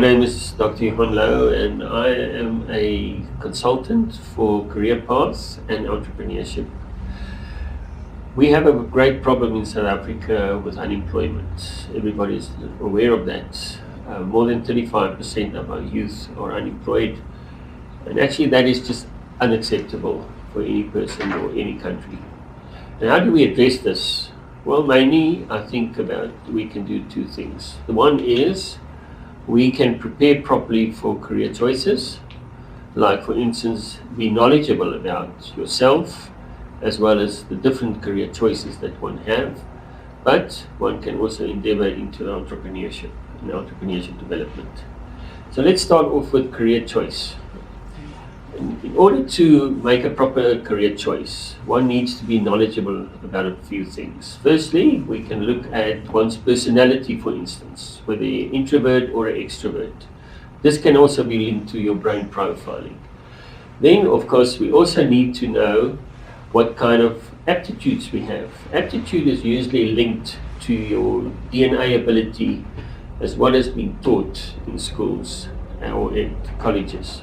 name is Dr. Johan Louw, and I am a consultant for career paths and entrepreneurship. We have a great problem in South Africa with unemployment. Everybody is aware of that. More than 35% of our youth are unemployed, and actually that is just unacceptable for any person or any country. And how do we address this? Well, mainly I think about we can do two things. The one is we can prepare properly for career choices, like for instance, be knowledgeable about yourself as well as the different career choices that one have, but one can also endeavor into entrepreneurship and entrepreneurship development. So let's start off with career choice. In order to make a proper career choice, one needs to be knowledgeable about a few things. Firstly, we can look at one's personality, for instance, whether you're introvert or an extrovert. This can also be linked to your brain profiling. Then, of course, we also need to know what kind of aptitudes we have. Aptitude is usually linked to your DNA ability as well as being taught in schools or in colleges.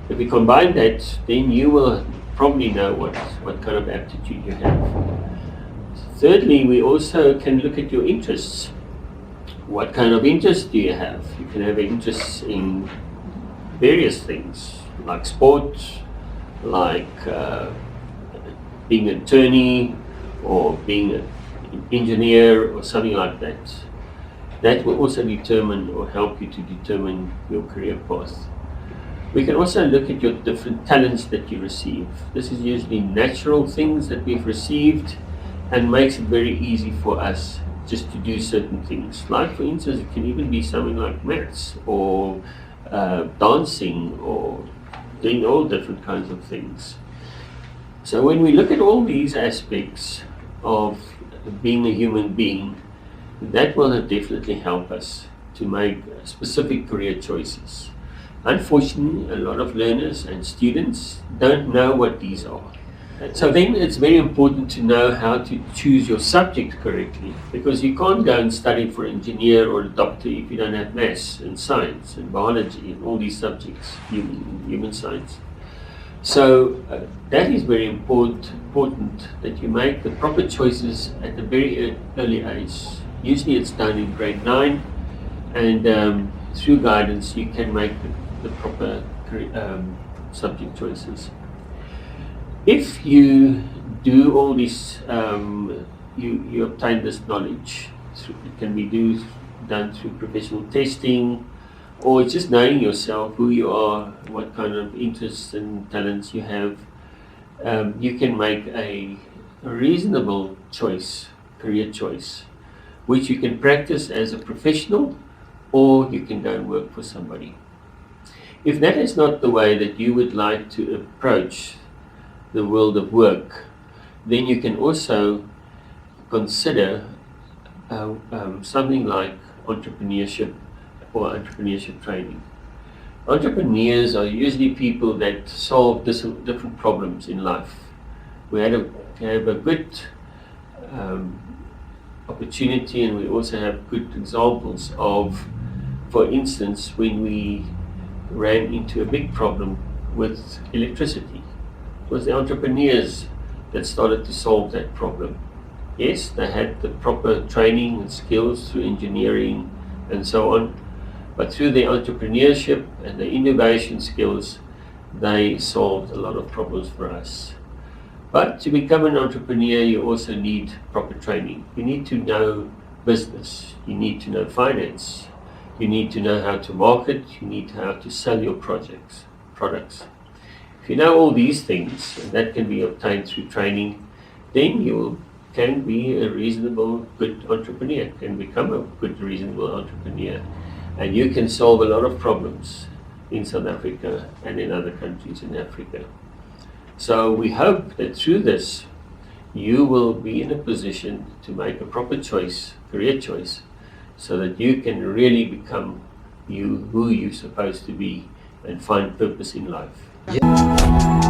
If we combine that, then you will probably know what kind of aptitude you have. Thirdly, we also can look at your interests. What kind of interests do you have? You can have interests in various things, like sport, like being an attorney, or being an engineer, or something like that. That will also determine or help you to determine your career path. We can also look at your different talents that you receive. This is usually natural things that we've received and makes it very easy for us just to do certain things. Like for instance, it can even be something like maths or dancing or doing all different kinds of things. So when we look at all these aspects of being a human being, that will definitely help us to make specific career choices. Unfortunately, a lot of learners and students don't know what these are. So then it's very important to know how to choose your subject correctly, because you can't go and study for an engineer or a doctor if you don't have maths and science and biology and all these subjects, human science. So that is very important that you make the proper choices at a very early age. Usually it's done in grade 9, and through guidance you can make the proper subject choices. If you do all this, you obtain this knowledge. It can be done through professional testing, or just knowing yourself, who you are, what kind of interests and talents you have. You can make a reasonable choice, career choice, which you can practice as a professional, or you can go and work for somebody. If that is not the way that you would like to approach the world of work, then you can also consider something like entrepreneurship or entrepreneurship training. Entrepreneurs are usually people that solve different problems in life. We have a good opportunity, and we also have good examples of, for instance, when we ran into a big problem with electricity. It was the entrepreneurs that started to solve that problem. Yes, they had the proper training and skills through engineering and so on, but through their entrepreneurship and their innovation skills, they solved a lot of problems for us. But to become an entrepreneur, you also need proper training. You need to know business, you need to know finance, you need to know how to market, you need to know how to sell your products. If you know all these things, and that can be obtained through training, then you can be a reasonable, good entrepreneur, can become a good, reasonable entrepreneur. And you can solve a lot of problems in South Africa and in other countries in Africa. So we hope that through this, you will be in a position to make a proper choice, career choice, so that you can really become who you're supposed to be and find purpose in life. Yeah.